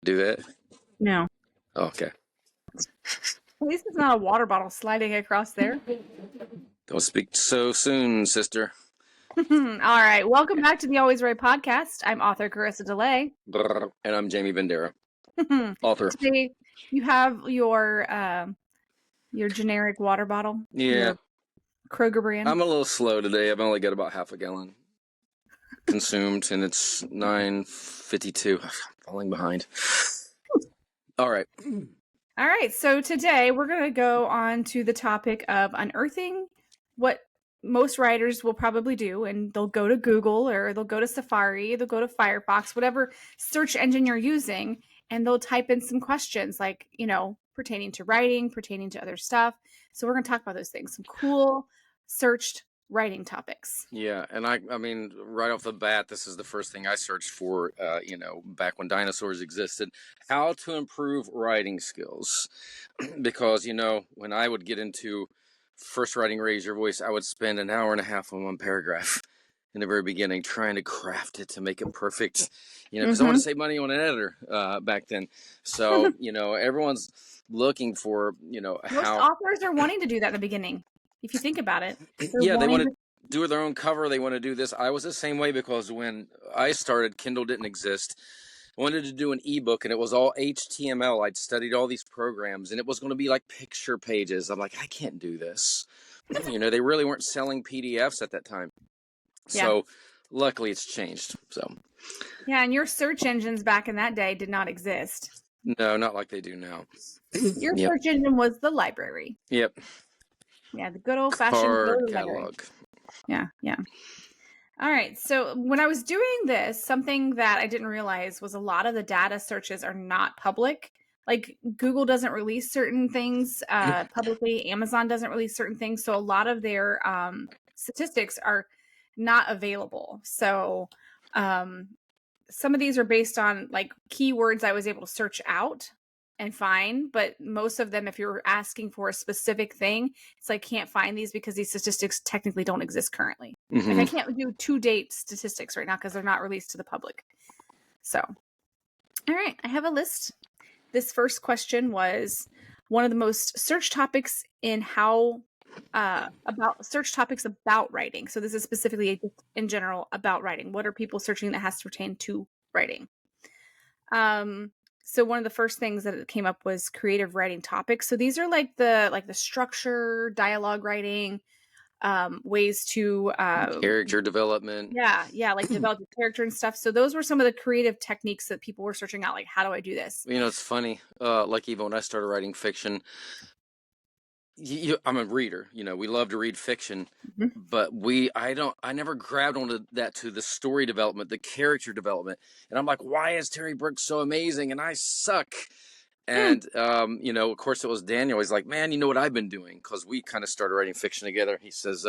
Do that? No. Okay. At least it's not a water bottle sliding across there. Don't speak so soon, sister. All right. Welcome back to the Always Right podcast. I'm author Karisa DeLay. And I'm Jaime Vendera, author. Today you have your generic water bottle. Yeah. Your Kroger brand. I'm a little slow today. I've only got about half a gallon consumed, and it's 9:52. I'm falling behind. All right. All right. So today we're going to go on to the topic of unearthing what most writers will probably do, and they'll go to Google or they'll go to Safari, they'll go to Firefox, whatever search engine you're using, and they'll type in some questions like, pertaining to writing, pertaining to other stuff. So we're going to talk about those things, some cool searched writing topics. Yeah, and I mean, right off the bat, this is the first thing I searched for, back when dinosaurs existed, how to improve writing skills. Because, when I would get into first writing Raise Your Voice, I would spend an hour and a half on one paragraph in the very beginning trying to craft it to make it perfect, because I want to save money on an editor back then. So, everyone's looking for, Most authors are wanting to do that in the beginning. If you think about it. They want to do their own cover. They want to do this. I was the same way because when I started, Kindle didn't exist. I wanted to do an ebook and it was all HTML. I'd studied all these programs and it was going to be like picture pages. I'm like, I can't do this. They really weren't selling PDFs at that time. Yeah. So luckily it's changed. So yeah, and your search engines back in that day did not exist. No, not like they do now. Your search engine was the library. Yep. Yeah, the good old-fashioned card catalog. Yeah. All right. So when I was doing this, something that I didn't realize was a lot of the data searches are not public. Like Google doesn't release certain things publicly. Amazon doesn't release certain things. So a lot of their statistics are not available. So some of these are based on like keywords I was able to search out and find, but most of them, if you're asking for a specific thing, it's like can't find these because these statistics technically don't exist currently. Like I can't do to-date statistics right now because they're not released to the public. So, all right, I have a list. This first question was one of the most searched topics in about search topics about writing. So this is specifically in general about writing. What are people searching that has to pertain to writing? So one of the first things that came up was creative writing topics. So these are like the structure, dialogue writing, ways to character development. Yeah, like develop the character and stuff. So those were some of the creative techniques that people were searching out. Like, how do I do this? It's funny. Like even when I started writing fiction, I'm a reader. We love to read fiction, but I never grabbed onto that, to the story development, the character development. And I'm like, why is Terry Brooks so amazing and I suck? And, of course it was Daniel. He's like, man, you know what I've been doing? Cause we kind of started writing fiction together. He says,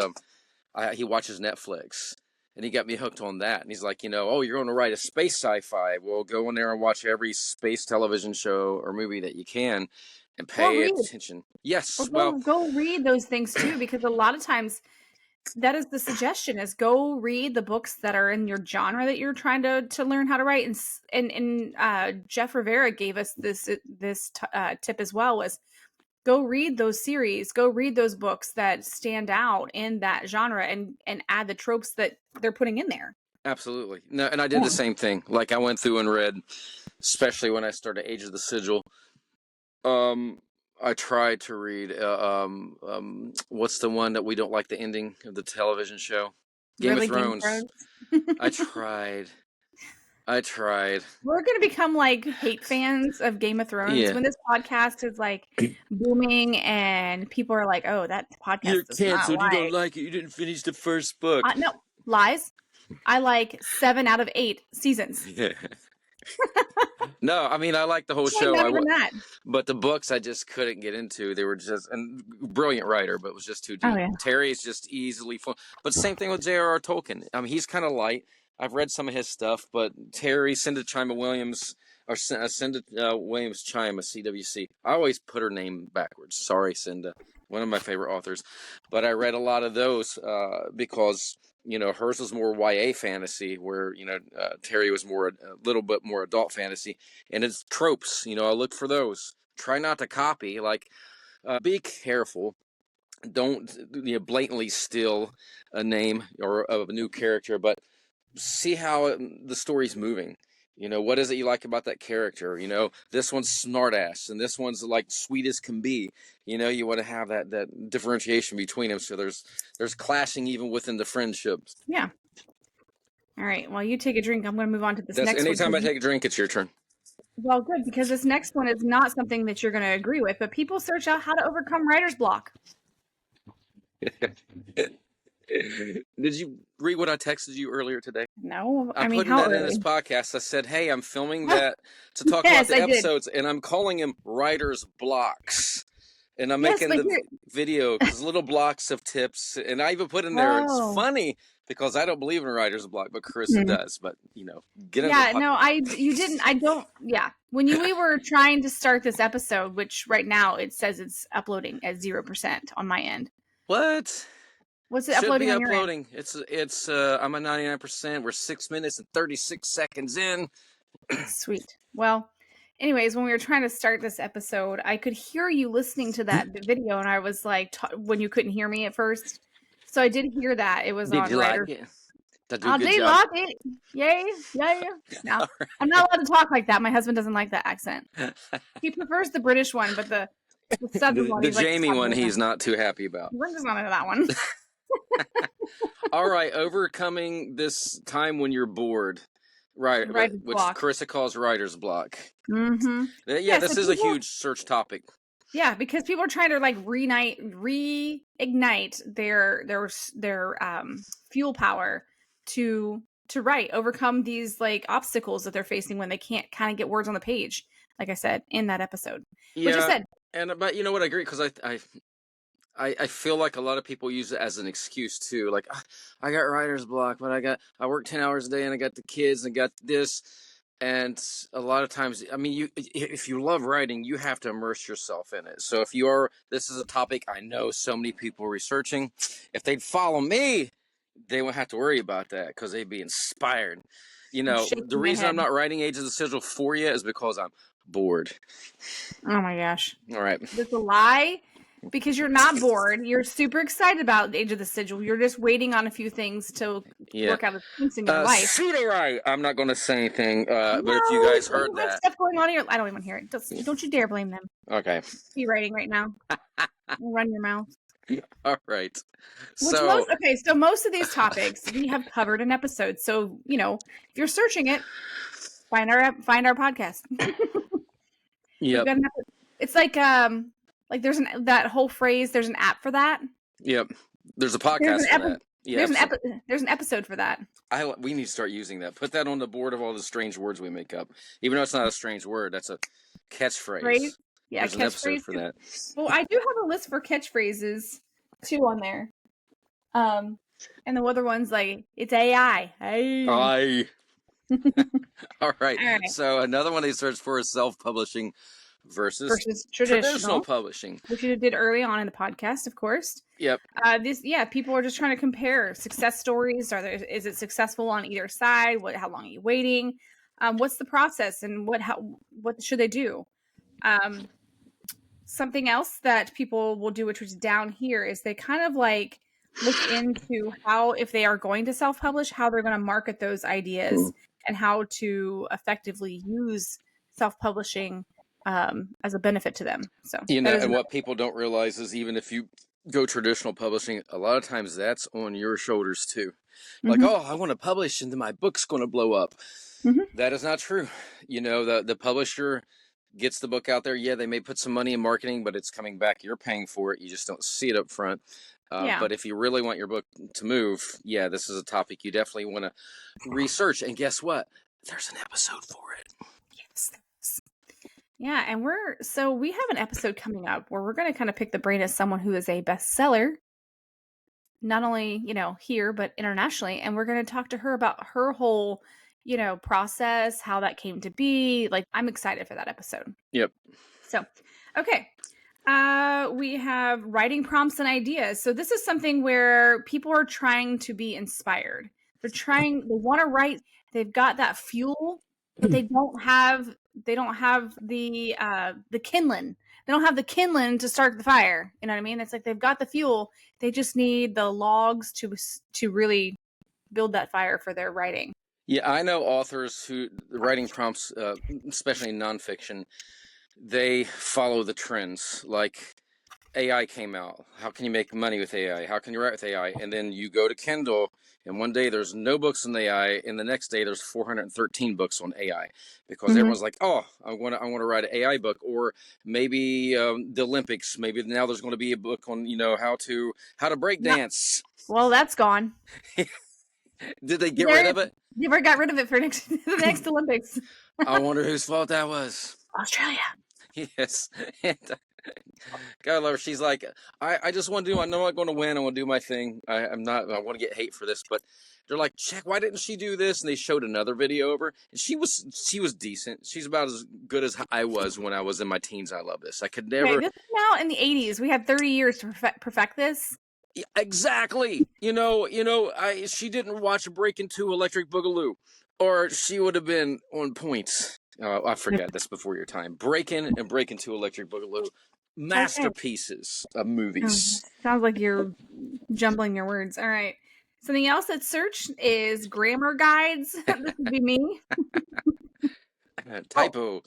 he watches Netflix and he got me hooked on that. And he's like, oh, you're going to write a space sci-fi. Well, go in there and watch every space television show or movie that you can. And pay attention. Yes. Well, go read those things too, because a lot of times that is the suggestion: is go read the books that are in your genre that you're trying to learn how to write. And Jeff Rivera gave us this tip as well: was go read those series, go read those books that stand out in that genre, and add the tropes that they're putting in there. Absolutely. No, and I did the same thing. Like I went through and read, especially when I started Age of the Sigil. I tried to read, what's the one that we don't like the ending of the television show? Game of Thrones. I tried. We're going to become like hate fans of Game of Thrones when this podcast is like booming and people are like, oh, that podcast You're canceled. You don't like it. You didn't finish the first book. No, lies. I like 7 out of 8 seasons. Yeah. No, I mean, I like the whole show. But the books I just couldn't get into. They were just, and brilliant writer, but it was just too deep. Oh, yeah. Terry is just easily fun. But same thing with J.R.R. Tolkien. I mean, he's kind of light. I've read some of his stuff, but Terry, Cinda Williams Chima, CWC. I always put her name backwards. Sorry, Cinda. One of my favorite authors. But I read a lot of those because hers was more YA fantasy, where Terry was more a little bit more adult fantasy, and it's tropes. I look for those. Try not to copy. Like, be careful. Don't blatantly steal a name or of a new character, but see how the story's moving. What is it you like about that character? This one's smartass and this one's like sweet as can be. You want to have that differentiation between them, so there's clashing even within the friendships. Yeah. All right. While you take a drink, I'm going to move on to this next one. Anytime I take a drink, it's your turn. Well, good, because this next one is not something that you're going to agree with, but people search out how to overcome writer's block. Did you read what I texted you earlier today? No, I'm putting that in this podcast. I said, hey, I'm filming that to talk about the episodes, and I'm calling them writer's blocks. And I'm making the video because little blocks of tips, and I even put in there, it's funny because I don't believe in writer's block, but Karisa does. But get in. Yeah, no, you didn't. I don't. Yeah, when we were trying to start this episode, which right now it says it's uploading at 0% on my end. What? What's it uploading on your end? It's I'm at 99%. We're 6 minutes and 36 seconds in. Sweet. Well, anyways, when we were trying to start this episode, I could hear you listening to that video, and I was like, when you couldn't hear me at first. So I did hear that. It was on writer. Like it? I did like it. Yay. No, right. I'm not allowed to talk like that. My husband doesn't like that accent. He prefers the British one, but the southern one. The Jamie one, he's not too happy about. Linda's not into that one. All right, overcoming this time when you're bored. Right, which Karisa calls writer's block. Mm-hmm. Yeah, this is a huge search topic. Yeah, because people are trying to like reignite their fuel power to write, overcome these like obstacles that they're facing when they can't kind of get words on the page. Like I said in that episode, which I said. But you know what? I agree, because I feel like a lot of people use it as an excuse too. Like, I got writer's block, but I work 10 hours a day and I got the kids and I got this. And a lot of times, I mean, if you love writing, you have to immerse yourself in it. So this is a topic I know so many people researching. If they'd follow me, they wouldn't have to worry about that because they'd be inspired. The reason I'm not writing Age of the Sigil for you is because I'm bored. Oh my gosh. All right. That's a lie. Because you're not bored. You're super excited about Age of the Sigil. You're just waiting on a few things to work out the things in your life. Pseudo-right. I'm not going to say anything, but if you guys heard that. Stuff going on here, I don't even hear it. Don't you dare blame them. Okay. Be writing right now. Run your mouth. All right. So most of these topics we have covered in episodes. So, if you're searching it, find our podcast. Yep. It's like there's that whole phrase. There's an app for that. Yep. There's a podcast for that. Yeah. There's an episode for that. We need to start using that. Put that on the board of all the strange words we make up. Even though it's not a strange word, that's a catchphrase. Yeah, there's an episode for that. Well, I do have a list for catchphrases too on there. And the other one's like, it's AI. AI. All right. So another one they search for is self-publishing versus traditional publishing, which you did early on in the podcast, of course. Yep. People are just trying to compare success stories. Is it successful on either side? How long are you waiting? What's the process, and what should they do? Something else that people will do, which was down here, is they kind of like look into how, if they are going to self-publish, how they're going to market those ideas and how to effectively use self-publishing as a benefit to them. So and what people don't realize is, even if you go traditional publishing, a lot of times that's on your shoulders too. Like, I want to publish and then my book's going to blow up. That is not true. The publisher gets the book out there. Yeah, they may put some money in marketing, but it's coming back. You're paying for it. You just don't see it up front. But if you really want your book to move, this is a topic you definitely want to research. And guess what? There's an episode for it. Yes. Yeah, and we have an episode coming up where we're going to kind of pick the brain of someone who is a bestseller, not only, here, but internationally. And we're going to talk to her about her whole, process, how that came to be. Like, I'm excited for that episode. Yep. So, okay. We have writing prompts and ideas. So this is something where people are trying to be inspired. They want to write, they've got that fuel, but they don't have the kindling. They don't have the kindling to start the fire. You know what I mean? It's like they've got the fuel, they just need the logs to really build that fire for their writing. Yeah, I know authors who writing prompts, especially in nonfiction, they follow the trends. Like AI came out. How can you make money with AI? How can you write with AI? And then you go to Kindle, and one day there's no books on AI, and the next day there's 413 books on AI because Mm-hmm. everyone's like, "Oh, I want to write an AI book," or maybe the Olympics. Maybe now there's going to be a book on how to break dance. Well, that's gone. Did they get rid of it? Never got rid of it for the next Olympics. I wonder whose fault that was. Australia. Yes. And, God love her. She's like, I just want to do, I know I'm going to win. I want to do my thing. I'm not, I want to get hate for this, but they're like, check, why didn't she do this? And they showed another video of her, and she was decent. She's about as good as I was when I was in my teens. I love this. I could never. Okay, this is now in the 80s. We had 30 years to perfect this. Exactly. She didn't watch Breaking 2 Electric Boogaloo, or she would have been on point. I forget this before your time. Breaking and Breaking 2 Electric Boogaloo. Masterpieces of movies. Sounds like you're jumbling your words. All right. Something else that's searched is grammar guides. This would be me. Typo.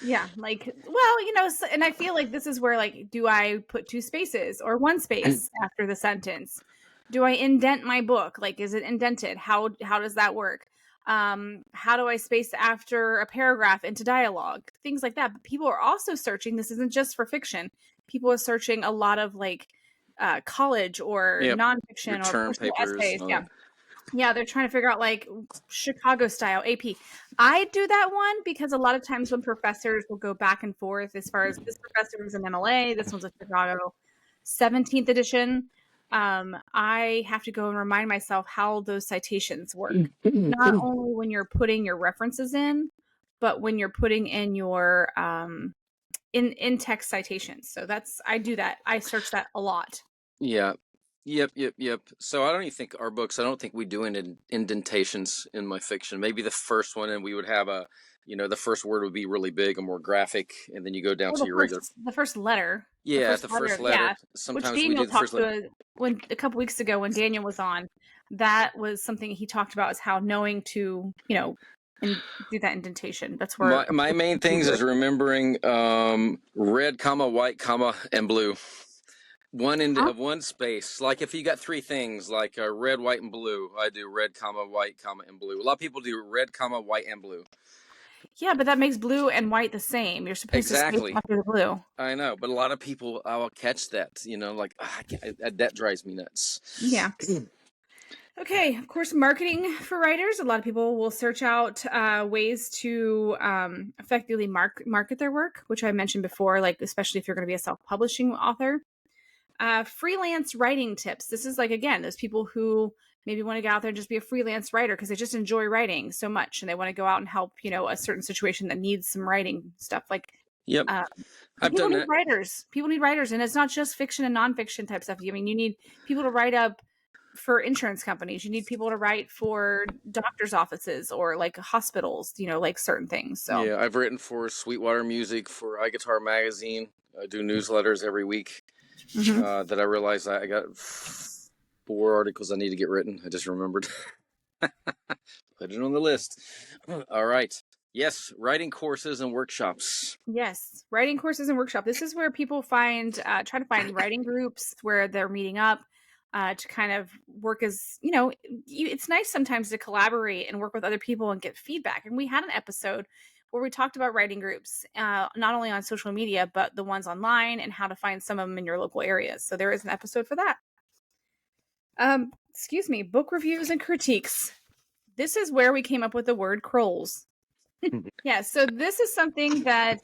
Yeah, and I feel like this is where, like, do I put 2 spaces or 1 space after the sentence? Do I indent my book? Like, is it indented? How does that work? How do I space after a paragraph into dialogue? Things like that. But people are also searching. This isn't just for fiction. People are searching a lot of college or nonfiction or personal essays. Yeah. Yeah, they're trying to figure out like Chicago style AP. I do that one because a lot of times when professors will go back and forth as far as this professor was an MLA, this one's a Chicago 17th edition. I have to go and remind myself how those citations work. Not only when you're putting your references in, but when you're putting in your in text citations. So I do that. I search that a lot. Yeah. Yep. So I don't even think our books, I don't think we do indentations in my fiction. Maybe the first one, and we would have the first word would be really big and more graphic, and then you go down to your regular. The first letter. Yeah, the first letter. Yeah. Sometimes Which Daniel we did the first letter. A couple weeks ago when Daniel was on, that was something he talked about, is how knowing to, and do that indentation. That's where my main things is remembering red, comma, white, comma, and blue. One space. Like if you got 3 things, like red, white, and blue, I do red, comma, white, comma, and blue. A lot of people do red, comma, white, and blue. Yeah, but that makes blue and white the same. You're supposed to space after the blue. I know, but a lot of people, I will catch that. That drives me nuts. Yeah. Okay, of course, marketing for writers. A lot of people will search out ways to effectively market their work, which I mentioned before, like especially if you're going to be a self-publishing author. Freelance writing tips. This is like, again, those people who maybe want to go out there and just be a freelance writer because they just enjoy writing so much and they want to go out and help, a certain situation that needs some writing stuff. Like, yep, I've done that. Writers. People need writers, and it's not just fiction and nonfiction type stuff. I mean, you need people to write up for insurance companies. You need people to write for doctors' offices or like hospitals, like certain things. So yeah, I've written for Sweetwater Music, for iGuitar Magazine. I do newsletters every week. That I realized I got 4 articles I need to get written. I just remembered. Put it on the list. All right. Yes, writing courses and workshops. Yes, writing courses and workshops. This is where people try to find writing groups where they're meeting up to kind of work as, it's nice sometimes to collaborate and work with other people and get feedback. And we had an episode where we talked about writing groups, not only on social media, but the ones online and how to find some of them in your local areas. So there is an episode for that. Book reviews and critiques. This is where we came up with the word crolls. Yeah, so this is something that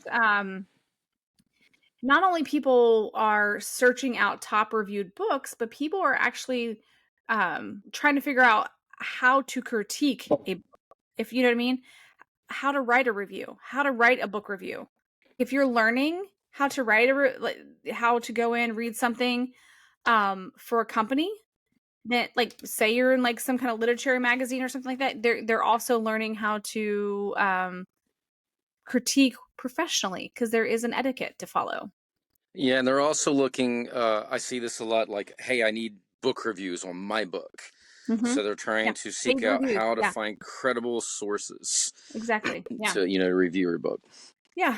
not only people are searching out top reviewed books, but people are actually trying to figure out how to critique a book, if you know what I mean. How to write a review, how to write a book review. If you're learning, how to write how to go in, read something for a company that, like, say you're in like some kind of literary magazine or something like that. They're also learning how to critique professionally, because there is an etiquette to follow. Yeah, and they're also looking, I see this a lot, like, hey, I need book reviews on my book. Mm-hmm. So they're trying Yeah, to seek paid out reviews. how to Yeah, find credible sources exactly. Yeah. to, review your book. Yeah.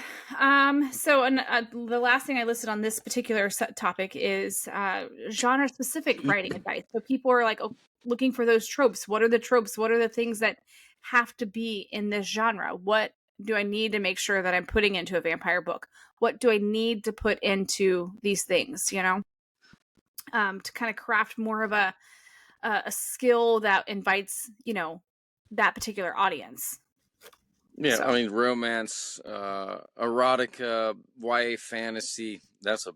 So the last thing I listed on this particular topic is genre specific writing advice. So people are like, oh, looking for those tropes. What are the tropes? What are the things that have to be in this genre? What do I need to make sure that I'm putting into a vampire book? What do I need to put into these things? To kind of craft more of a skill that invites, that particular audience. Yeah, So I mean, romance, erotica, YA fantasy, that's a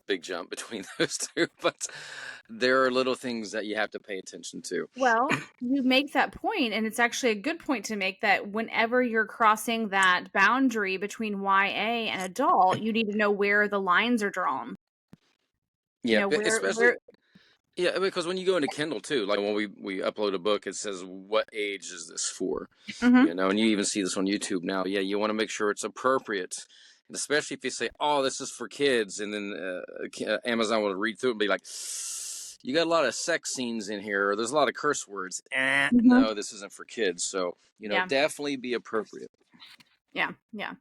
big jump between those two, but there are little things that you have to pay attention to. well, you make that point, and it's actually a good point to make, that whenever you're crossing that boundary between YA and adult, you need to know where the lines are drawn. You Yeah, know, especially, where yeah, because when you go into Kindle too, like when we upload a book, it says, what age is this for? Mhm. And you even see this on YouTube now. Yeah, you want to make sure it's appropriate. And especially if you say, oh, this is for kids, and then Amazon will read through it and be like, you got a lot of sex scenes in here, or there's a lot of curse words. Mhm. No, this isn't for kids. So, Yeah. definitely be appropriate. Yeah. Yeah.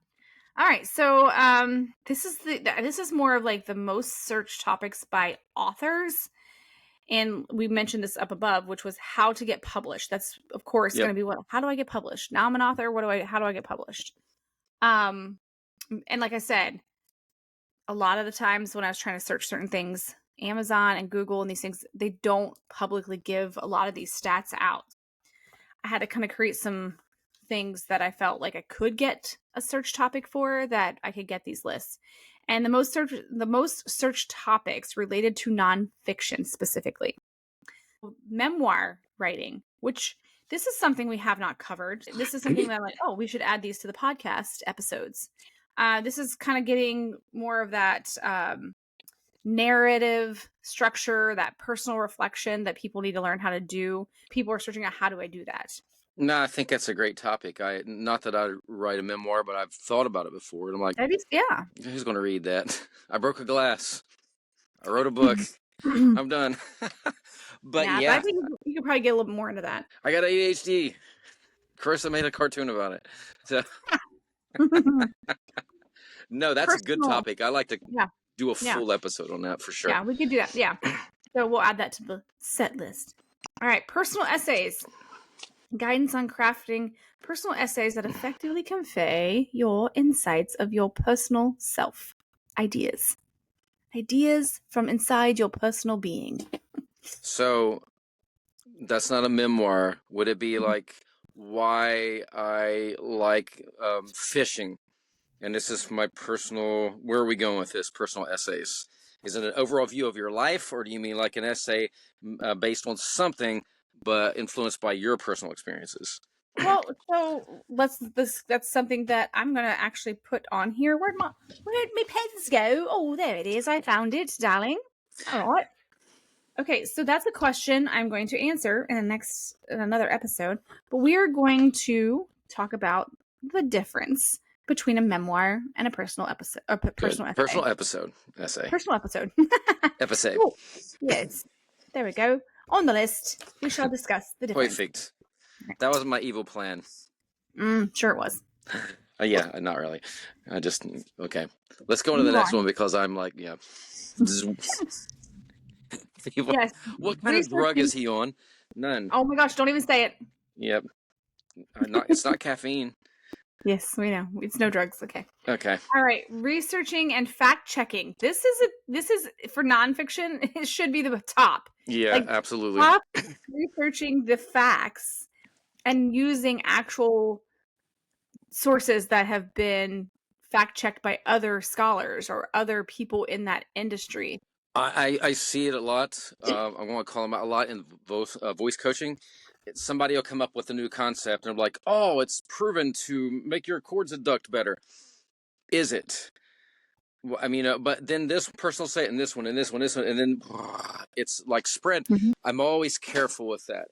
All right. So, this is more of like the most searched topics by authors. And we mentioned this up above, which was how to get published. That's of course Yep. going to be how do I get published? Now I'm an author. How do I get published? And like I said, a lot of the times when I was trying to search certain things, Amazon and Google and these things, they don't publicly give a lot of these stats out. I had to kind of create some things that I felt like I could get a search topic for, that I could get these lists. And the most searched topics related to nonfiction specifically. Memoir writing, which this is something we have not covered. This is something that I'm like, oh, we should add these to the podcast episodes. This is kind of getting more of that narrative structure, that personal reflection that people need to learn how to do. People are searching out, how do I do that? No, I think that's a great topic. Not that I write a memoir, but I've thought about it before. And I'm like, Yeah. who's going to read that? I broke a glass. I wrote a book. I'm done. But Yeah, but I yeah, think you could probably get a little bit more into that. I got ADHD. Carissa made a cartoon about it. So no, that's a good Personal. topic. I like to Yeah. do a Yeah. full episode on that for sure. Yeah, we could do that. Yeah. So we'll add that to the set list. All right. Personal essays. Guidance on crafting personal essays that effectively convey your insights of your personal self. Ideas. Ideas from inside your personal being. So that's not a memoir. Would it be like why I like fishing? And this is my personal, where are we going with this? Personal essays. Is it an overall view of your life, or do you mean like an essay based on something but influenced by your personal experiences? Well, so that's something that I'm gonna actually put on here. Where'd my pens go? Oh, there it is. I found it, darling. All right. Okay, so that's a question I'm going to answer in another episode. But we are going to talk about the difference between a memoir and a personal episode, or Good. personal essay. Personal episode. Essay. Personal episode. Episode. Oh, yes. There we go. On the list, we shall discuss the difference. Perfect. That was my evil plan. Sure it was. Yeah, not really. I just, okay. Let's go on to the next one, because I'm like, yeah. Yes. What kind of drug is he on? None. Oh my gosh, don't even say it. Yep. It's not caffeine. Yes, we know. It's no drugs. Okay. Okay. All right. Researching and fact checking. This is for nonfiction. It should be the top. Yeah, Like, absolutely. top researching the facts and using actual sources that have been fact checked by other scholars or other people in that industry. I see it a lot. I'm going to call them out a lot in voice coaching. Somebody will come up with a new concept and I'm like, oh, it's proven to make your chords adduct better. Is it? Well, I mean, but then this person will say it, and this one, and this one, this one, and then it's like spread. Mhm. I'm always careful with that.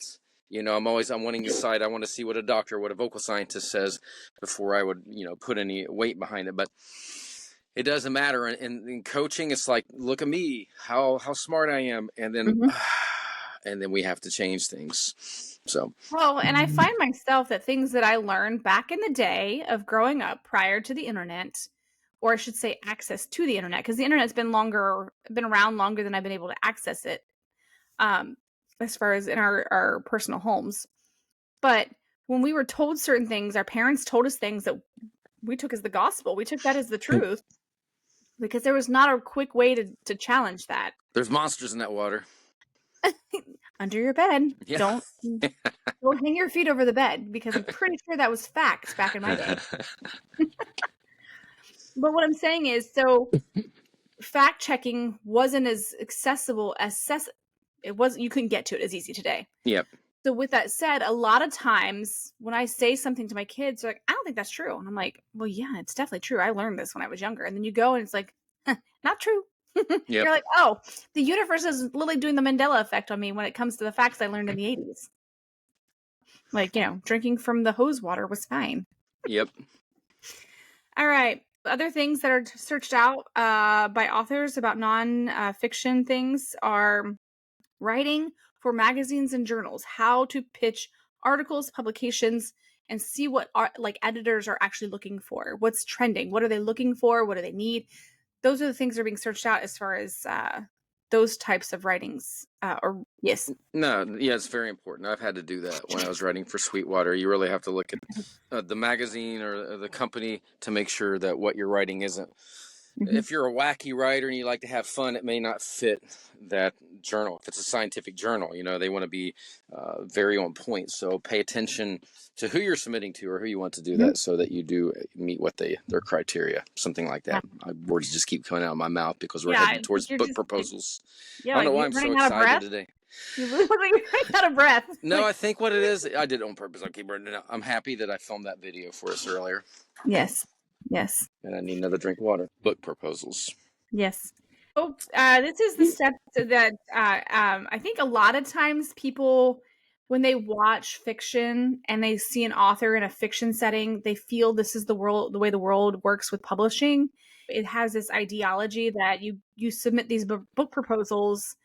I'm wanting to decide. I want to see what a doctor, what a vocal scientist says before I would, put any weight behind it. But it doesn't matter. In coaching, it's like, look at me, how smart I am, and then Mhm. and then we have to change things. So, Well, and I find myself that things that I learned back in the day of growing up prior to the internet, or I should say access to the internet, because the internet's been around longer than I've been able to access it, um, as far as in our personal homes. But when we were told certain things, our parents told us things that we took as the gospel. We took that as the truth because there was not a quick way to challenge that. there's monsters in that water. Under your bed. Yeah. Don't hang your feet over the bed, because I'm pretty sure that was fact back in my day. But what I'm saying is, so fact checking wasn't as accessible as it wasn't. You couldn't get to it as easy today. Yep. So with that said, a lot of times when I say something to my kids, they're like, I don't think that's true. And I'm like, well, yeah, it's definitely true. I learned this when I was younger. And then you go and it's like, not true. Yep. You're like, oh, the universe is literally doing the Mandela effect on me when it comes to the facts I learned in the 80s. Like, drinking from the hose water was fine. Yep. All right. Other things that are searched out by authors about non-fiction things are writing for magazines and journals, how to pitch articles, publications, and see what editors are actually looking for. What's trending? What are they looking for? What do they need? Those are the things that are being searched out as far as those types of writings. Yes. No, yeah, it's very important. I've had to do that when I was writing for Sweetwater. You really have to look at the magazine or the company to make sure that what you're writing isn't. Mm-hmm. If you're a wacky writer and you like to have fun, it may not fit that journal. If it's a scientific journal, they want to be very on point. So pay attention to who you're submitting to or who you want to do that, so that you do meet what their criteria, something like that. Yeah. Words just keep coming out of my mouth because we're heading towards book proposals. I don't know why I'm so excited today. You're literally running out of breath. No, I think what it is, I did it on purpose. I'll keep running it out. I'm happy that I filmed that video for us earlier. Yes. And I need another drink of water. Book proposals. Yes. Oh, this is the step that I think a lot of times people, when they watch fiction and they see an author in a fiction setting, they feel this is the way the world works with publishing. It has this ideology that you submit these book proposals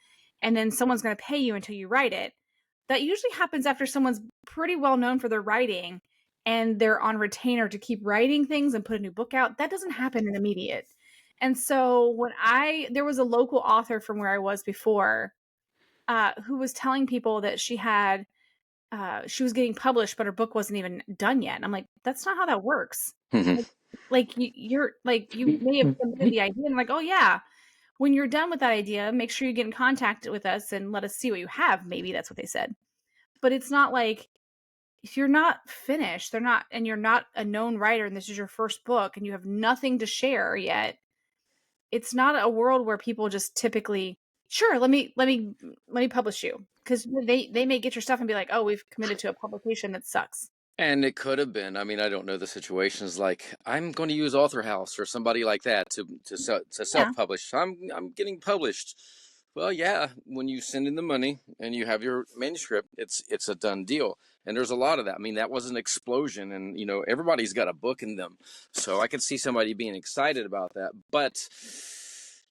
and then someone's going to pay you until you write it. That usually happens after someone's pretty well known for their writing and they're on retainer to keep writing things and put a new book out. That doesn't happen in immediate. And so there was a local author from where I was before, who was telling people that she was getting published, but her book wasn't even done yet. And I'm like, that's not how that works. Like you may have submitted the idea and like, oh yeah, when you're done with that idea, make sure you get in contact with us and let us see what you have. Maybe that's what they said. But it's not like, if you're not finished, and you're not a known writer and this is your first book and you have nothing to share yet, it's not a world where people just typically, sure, let me publish you, because they may get your stuff and be like, oh, we've committed to a publication that sucks. And it could have been. I mean, I don't know the situations. Like, I'm going to use Author House or somebody like that to self-publish. Yeah. I'm getting published. Well, yeah, when you send in the money and you have your manuscript, it's a done deal. And there's a lot of that. I mean, that was an explosion, and everybody's got a book in them. So I could see somebody being excited about that. But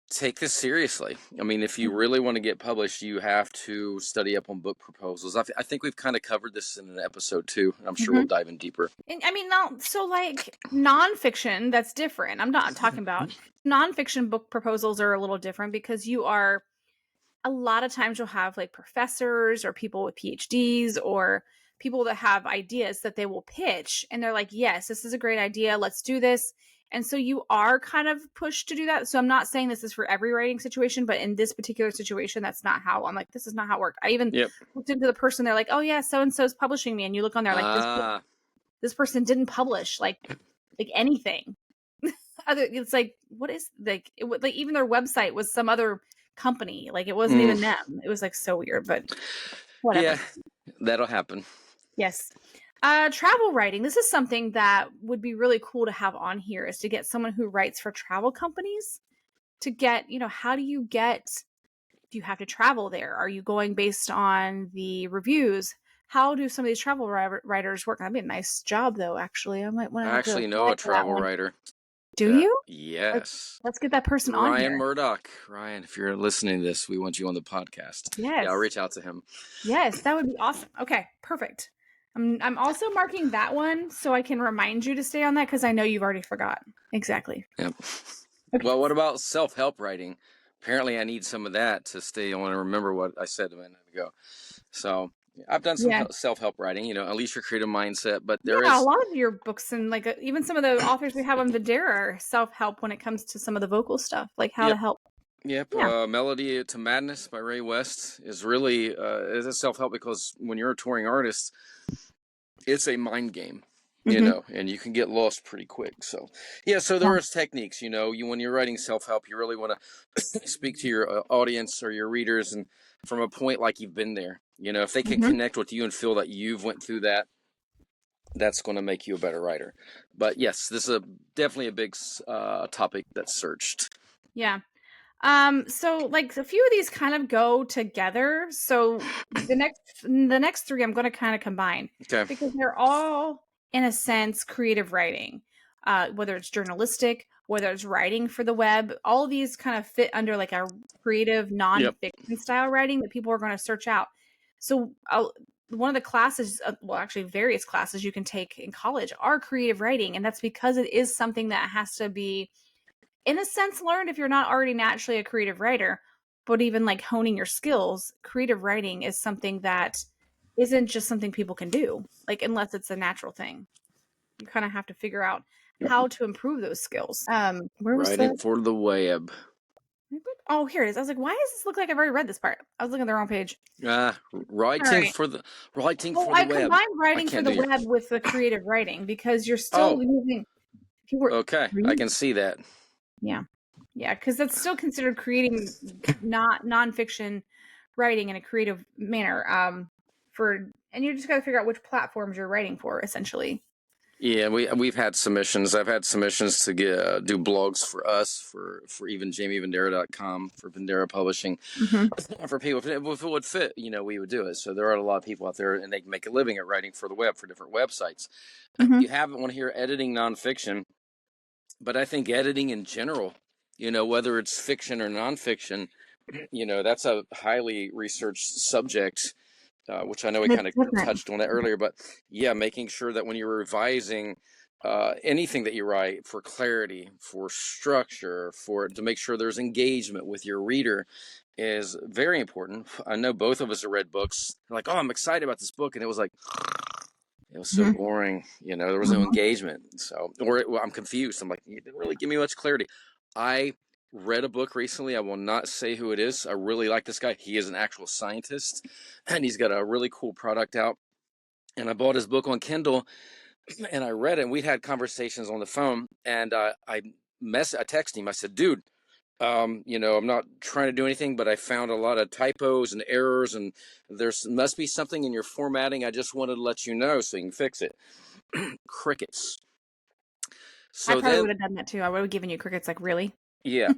take this seriously. I mean, if you really want to get published, you have to study up on book proposals. I think we've kind of covered this in an episode too. I'm sure we'll dive in deeper. And I mean, so like nonfiction, that's different. I'm not talking about nonfiction book proposals are a little different because a lot of times you'll have like professors or people with PhDs or people that have ideas that they will pitch. And they're like, yes, this is a great idea. Let's do this. And so you are kind of pushed to do that. So I'm not saying this is for every writing situation, but in this particular situation, that's not how I'm like, this is not how it worked. I even looked into the person. They're like, oh yeah, so-and-so's publishing me. And you look on there like this person didn't publish like anything. It's like, what is like even their website was some other company. Like it wasn't even them. It was like so weird, but whatever. Yeah, that'll happen. Yes. Travel writing. This is something that would be really cool to have on here, is to get someone who writes for travel companies to get, how do you have to travel there? Are you going based on the reviews? How do some of these travel writers work? That'd be a nice job, though, actually. I might want I to go actually know apply a for that travel one. writer. Do you? Yes. Let's get that person on Ryan here. Murdoch. Ryan, if you're listening to this, we want you on the podcast. Yes. Yeah, I'll reach out to him. Yes, that would be awesome. Okay, perfect. I'm also marking that one so I can remind you to stay on that, because I know you've already forgot. Exactly. Yep. Okay. Well, what about self-help writing? Apparently, I need some of that to stay on and remember what I said a minute ago. So I've done some Yeah. self-help writing, unleash your creative mindset, but Yeah, there a is, lot of your books, and like even some of the authors we have on Vendera are self-help when it comes to some of the vocal stuff, like how to yep, help. yep. Yeah. Melody to Madness by Ray West is really is a self-help, because when you're a touring artist, it's a mind game, and you can get lost pretty quick. So, yeah, so there is techniques, when you're writing self-help, you really want to speak to your audience or your readers, and from a point like you've been there, if they can connect with you and feel that you've went through that, that's going to make you a better writer. But yes, this is definitely a big topic that's searched. Yeah. So like a few of these kind of go together. So the next three I'm going to kind of combine, Okay. because they're all in a sense creative writing. Whether it's journalistic, whether it's writing for the web, all of these kind of fit under like a creative nonfiction style writing that people are going to search out. So one of the classes, well, actually various classes you can take in college are creative writing, and that's because it is something that has to be, in a sense, learned if you're not already naturally a creative writer. But even like honing your skills, creative writing is something that isn't just something people can do, like unless it's a natural thing. You kind of have to figure out how to improve those skills. Where was Writing the for the web. Oh, here it is. I was like, why does this look like I've already read this part? I was looking at the wrong page. Writing for the I web. combined writing for the web with the creative writing, because you're still using, if you were okay, I can see that. Yeah, because that's still considered creating, not nonfiction writing in a creative manner. And you just got to figure out which platforms you're writing for, essentially. Yeah, we've had submissions. I've had submissions to do blogs for us, for even JaimeVendera.com, for Vendera Publishing, for people. If it would fit, we would do it. So there are a lot of people out there, and they can make a living at writing for the web for different websites. You haven't want to hear editing nonfiction, but I think editing in general, whether it's fiction or nonfiction, that's a highly researched subject. Which I know we kind of touched on that earlier, but yeah, making sure that when you're revising anything that you write, for clarity, for structure, to make sure there's engagement with your reader, is very important. I know both of us have read books, like, oh, I'm excited about this book, and it was so boring, there was no engagement. So, I'm confused. I'm like, you didn't really give me much clarity. I read a book recently. I will not say who it is. I really like this guy. He is an actual scientist, and he's got a really cool product out. And I bought his book on Kindle, and I read it. And we'd had conversations on the phone, and I texted him. I said, dude, I'm not trying to do anything, but I found a lot of typos and errors, and must be something in your formatting. I just wanted to let you know so you can fix it. Crickets. So I probably would have done that too. I would have given you crickets. Like, really? Yeah.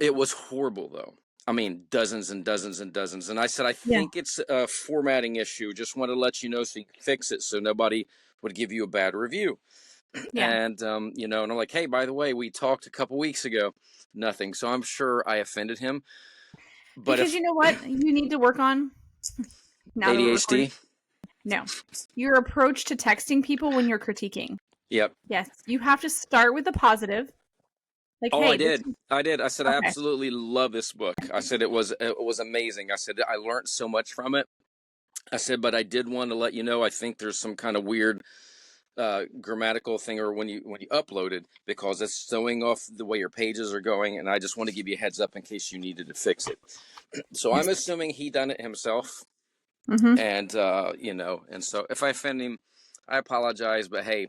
It was horrible, though. I mean, dozens and dozens and dozens. And I said, I think it's a formatting issue. Just want to let you know so you can fix it, so nobody would give you a bad review. Yeah. And, and I'm like, hey, by the way, we talked a couple weeks ago. Nothing. So I'm sure I offended him. But because you know what you need to work on? Now ADHD? No. Your approach to texting people when you're critiquing. Yep. Yes. You have to start with the positive. Like, oh, hey, I did. I said, I absolutely love this book. I said, it was amazing. I said, I learned so much from it. I said, but I did want to let you know, I think there's some kind of weird grammatical thing, or when you upload it, because it's throwing off the way your pages are going. And I just want to give you a heads up in case you needed to fix it. So I'm assuming he done it himself. And, and so if I offend him, I apologize. But hey,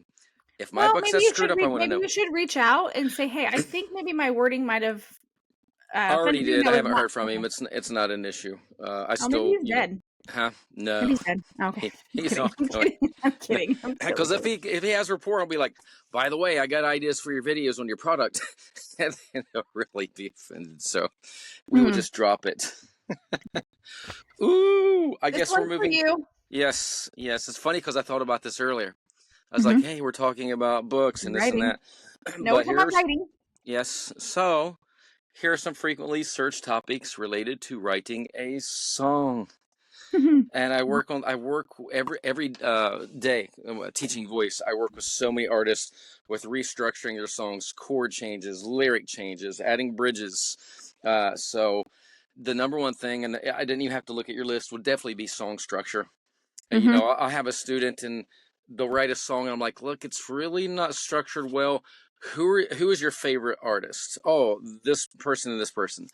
if my book says screwed up, I want to know. Maybe you should reach out and say, hey, I think maybe my wording might have. I already did. I haven't heard from him. It's not an issue. I still. Maybe he's dead. Huh? No, Maybe he's dead. Okay. he's on. I'm kidding. I'm kidding. I'm Because silly. if he has rapport, I'll be like, by the way, I got ideas for your videos on your product, and then he'll really be offended. So we would just drop it. Ooh, I This guess we're one's for moving. you. Yes, yes. It's funny because I thought about this earlier. I was like, Mm-hmm. hey, we're talking about books and this and Writing. that. No, we're But talking about here's, writing. yes. So here are some frequently searched topics related to writing a song. And I work every day teaching voice. I work with so many artists with restructuring their songs, chord changes, lyric changes, adding bridges. So the number one thing, and I didn't even have to look at your list, would definitely be song structure. And, you Mm-hmm. know, I'll have a student and they'll write a song, and I'm like, look, it's really not structured well. Who is your favorite artist? Oh, this person and this person.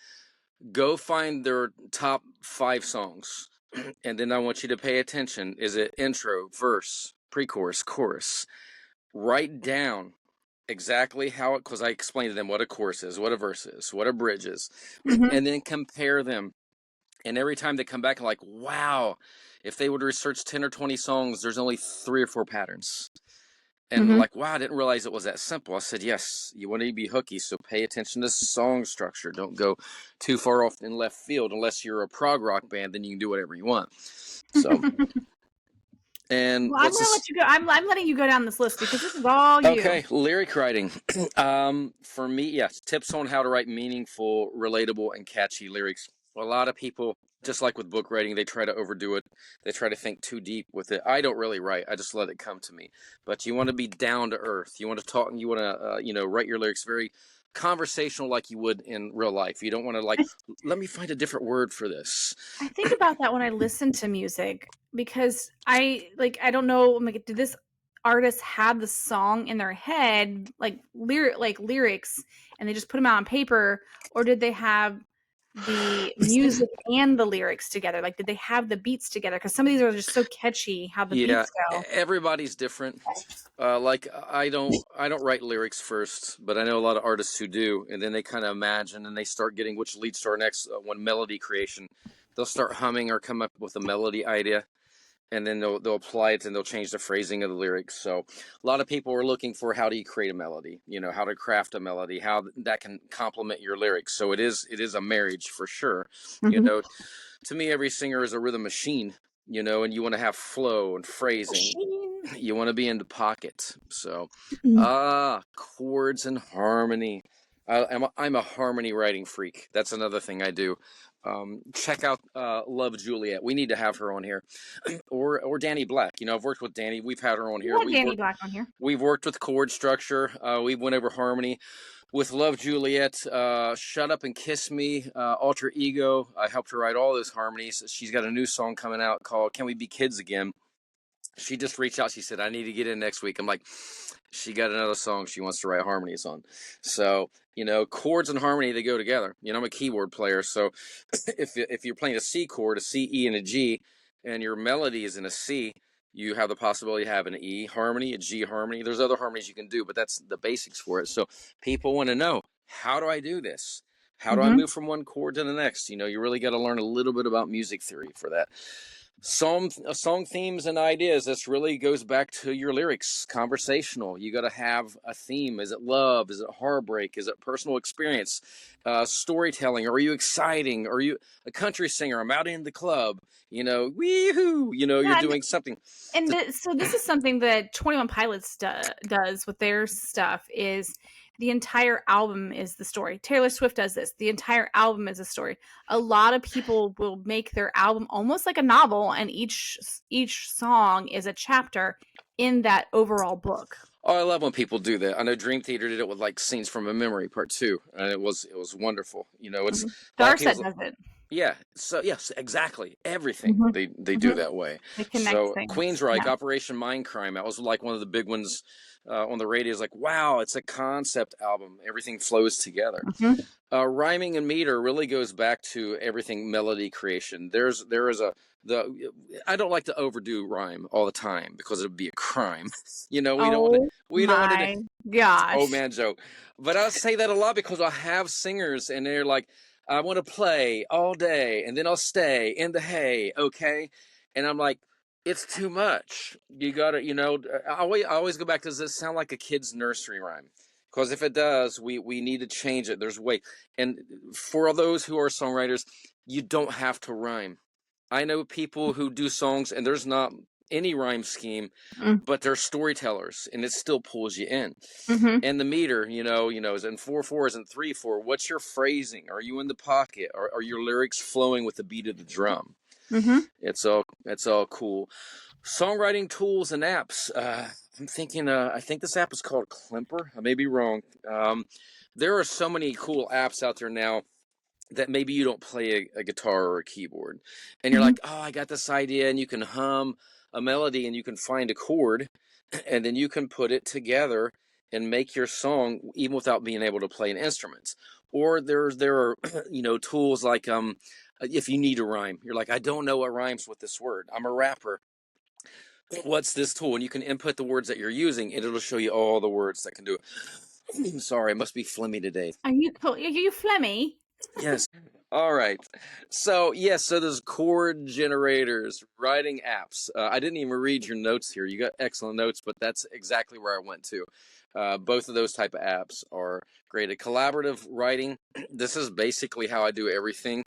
Go find their top 5 songs, and then I want you to pay attention. Is it intro, verse, pre-chorus, chorus? Write down exactly how it, because I explained to them what a chorus is, what a verse is, what a bridge is, Mm-hmm. and then compare them. And every time they come back, I'm like, wow, if they would research 10 or 20 songs, there's only 3 or 4 patterns. And Mm-hmm. like, wow, I didn't realize it was that simple. I said, yes, you want to be hooky, so pay attention to song structure. Don't go too far off in left field. Unless you're a prog rock band, then you can do whatever you want. So, and Well, I'm what's gonna this? let you go. I'm letting you go down this list because this is all you. Okay, lyric writing. For me, yes, tips on how to write meaningful, relatable, and catchy lyrics. A lot of people, just like with book writing, they try to overdo it. They try to think too deep with it. I don't really write. I just let it come to me. But you want to be down to earth. You want to talk. You want to, write your lyrics very conversational, like you would in real life. You don't want to like, I, let me find a different word for this. I think about that when I listen to music because I don't know. I'm like, did this artist have the song in their head, like lyrics, and they just put them out on paper, or did they have the music and the lyrics together? Like, did they have the beats together? Because some of these are just so catchy how the Yeah, beats go. everybody's different. Like I don't write lyrics first, but I know a lot of artists who do, and then they kind of imagine and they start getting which leads to our next one, melody creation. They'll start humming or come up with a melody idea, and then they'll apply it and they'll change the phrasing of the lyrics. So a lot of people are looking for how do you create a melody, how to craft a melody, how that can complement your lyrics. So it is a marriage for sure. You Mm-hmm. know, to me, every singer is a rhythm machine. And you want to have flow and phrasing. You want to be in the pocket. So, chords and harmony. I'm a harmony writing freak. That's another thing I do. Check out Love Juliet. We need to have her on here, or Danny Black. I've worked with Danny. We've had her on We here. had Danny Black on here. We've worked with chord structure. We went over harmony with Love Juliet, Shut Up and Kiss Me, Alter Ego. I helped her write all those harmonies. She's got a new song coming out called Can We Be Kids Again? She just reached out. She said, I need to get in next week. I'm like, she got another song she wants to write harmonies on. So, chords and harmony, they go together. I'm a keyboard player. So if you're playing a C chord, a C, E, and a G, and your melody is in a C, you have the possibility of having an E harmony, a G harmony. There's other harmonies you can do, but that's the basics for it. So people want to know, how do I do this? How do I Mm-hmm. move from one chord to the next? You really got to learn a little bit about music theory for that. Song themes and ideas. This really goes back to your lyrics. Conversational. You got to have a theme. Is it love? Is it heartbreak? Is it personal experience? Storytelling. Are you exciting? Are you a country singer? I'm out in the club. Wee-hoo. You're Yeah, doing something. so this is something that 21 Pilots does with their stuff is the entire album is the story. Taylor Swift does this. The entire album is a story. A lot of people will make their album almost like a novel, and each song is a chapter in that overall book. Oh, I love when people do that. I know Dream Theater did it with like scenes from a memory part 2, and it was wonderful. It's a lot of Darset people. does it. Yeah. So yes, exactly. Everything Mm-hmm. they do that way. They connect So things. Queensryche, Yeah. Operation Mindcrime, that was like one of the big ones on the radio. Is like, wow, it's a concept album. Everything flows together. Mm-hmm. Rhyming and meter really goes back to everything melody creation. There is I don't like to overdo rhyme all the time because it would be a crime. We don't want to. Oh We don't want to. my Oh gosh. man, Joe. But I say that a lot because I have singers and they're like, I want to play all day and then I'll stay in the hay, okay? And I'm like, it's too much. You gotta, I always go back, does this sound like a kid's nursery rhyme? Because if it does, we need to change it. There's a way. And for those who are songwriters, you don't have to rhyme. I know people who do songs and there's not any rhyme scheme, but they're storytellers and it still pulls you in. And the meter, is in 4/4, is in 3/4. What's your phrasing? Are you in the pocket? Are your lyrics flowing with the beat of the drum? It's all cool. Songwriting tools and apps. I'm thinking. I think this app is called Klimper. I may be wrong. There are so many cool apps out there now that maybe you don't play a guitar or a keyboard, and you're like, oh, I got this idea, and you can hum a melody, and you can find a chord, and then you can put it together and make your song even without being able to play an instrument. Or there are tools like if you need a rhyme, you're like, I don't know what rhymes with this word. I'm a rapper. What's this tool? And you can input the words that you're using, and it'll show you all the words that can do it. Sorry, I must be phlegmy today. Are you phlegmy? Yes. All right. So there's chord generators, writing apps. I didn't even read your notes here. You got excellent notes, but that's exactly where I went to. Both of those type of apps are great. A collaborative writing. This is basically how I do everything.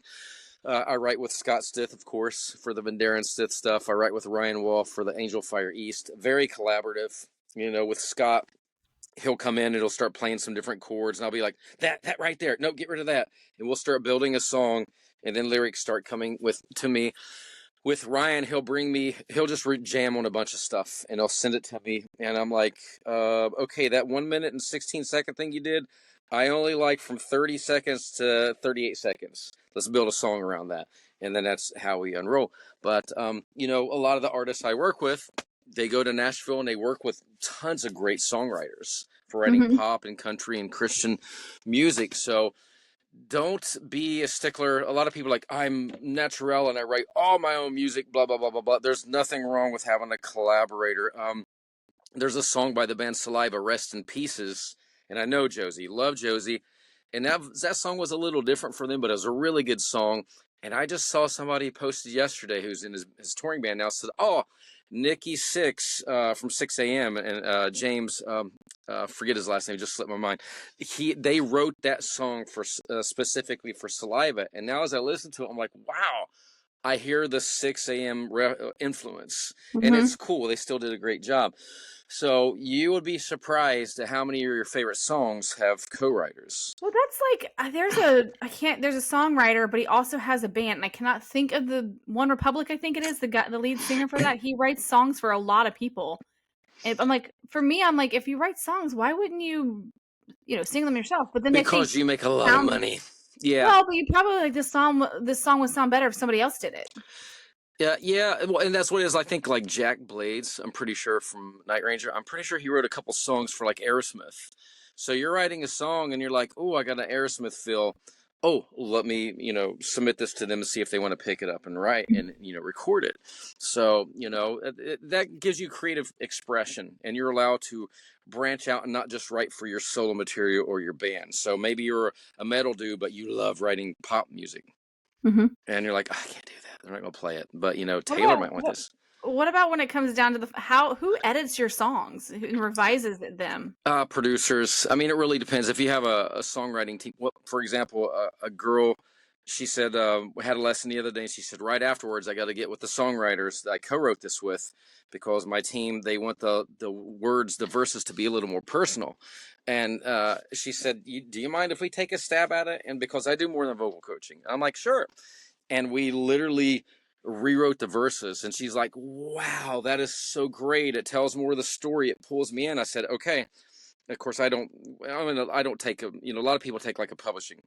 I write with Scott Stith, of course, for the Vendera and Stith stuff. I write with Ryan Wolf for the Angel Fire East. Very collaborative. With Scott, he'll come in and he'll start playing some different chords, and I'll be like, that right there. No, get rid of that. And we'll start building a song, and then lyrics start coming to me. With Ryan, he'll just jam on a bunch of stuff, and he'll send it to me, and I'm like, okay, that 1 minute and 16-second thing you did, I only like from 30 seconds to 38 seconds. Let's build a song around that. And then that's how we unroll. But, a lot of the artists I work with, they go to Nashville and they work with tons of great songwriters for writing pop and country and Christian music. So don't be a stickler. A lot of people are like, I'm natural and I write all my own music, blah, blah, blah, blah, blah. There's nothing wrong with having a collaborator. There's a song by the band Saliva, Rest in Pieces. And I know Josie, love Josie. And that song was a little different for them, but it was a really good song. And I just saw somebody posted yesterday who's in his touring band now, said, oh, Nikki Six from 6 a.m. and James, forget his last name, just slipped my mind. They wrote that song for specifically for Saliva. And now as I listen to it, I'm like, wow, I hear the 6 a.m. influence. And it's cool. They still did a great job. So you would be surprised at how many of your favorite songs have co-writers. Well, that's like there's a songwriter, but he also has a band, and I cannot think of the One Republic. I think it is the lead singer for that. He writes songs for a lot of people, and I'm like, if you write songs, why wouldn't you, sing them yourself? But then because you make a lot of money. Yeah. Well, but you probably like this song. This song would sound better if somebody else did it. Yeah. Well, and that's what it is. I think like Jack Blades, I'm pretty sure from Night Ranger, I'm pretty sure he wrote a couple songs for like Aerosmith. So you're writing a song and you're like, oh, I got an Aerosmith feel. Oh, let me, submit this to them and see if they want to pick it up and write and, record it. So, that gives you creative expression, and you're allowed to branch out and not just write for your solo material or your band. So maybe you're a metal dude, but you love writing pop music. And you're like, I can't do that. They're not going to play it. But, Taylor might want this. What about when it comes down to who edits your songs and revises them? Producers. I mean, it really depends. If you have a songwriting team, for example, a girl, she said, had a lesson the other day, and she said, right afterwards, I got to get with the songwriters that I co-wrote this with, because my team, they want the words, the verses to be a little more personal. And she said, do you mind if we take a stab at it? And because I do more than vocal coaching, I'm like, sure. And we literally rewrote the verses, and she's like, wow, that is so great. It tells more of the story. It pulls me in. I said, okay. Of course, I don't take a lot of people take like a publishing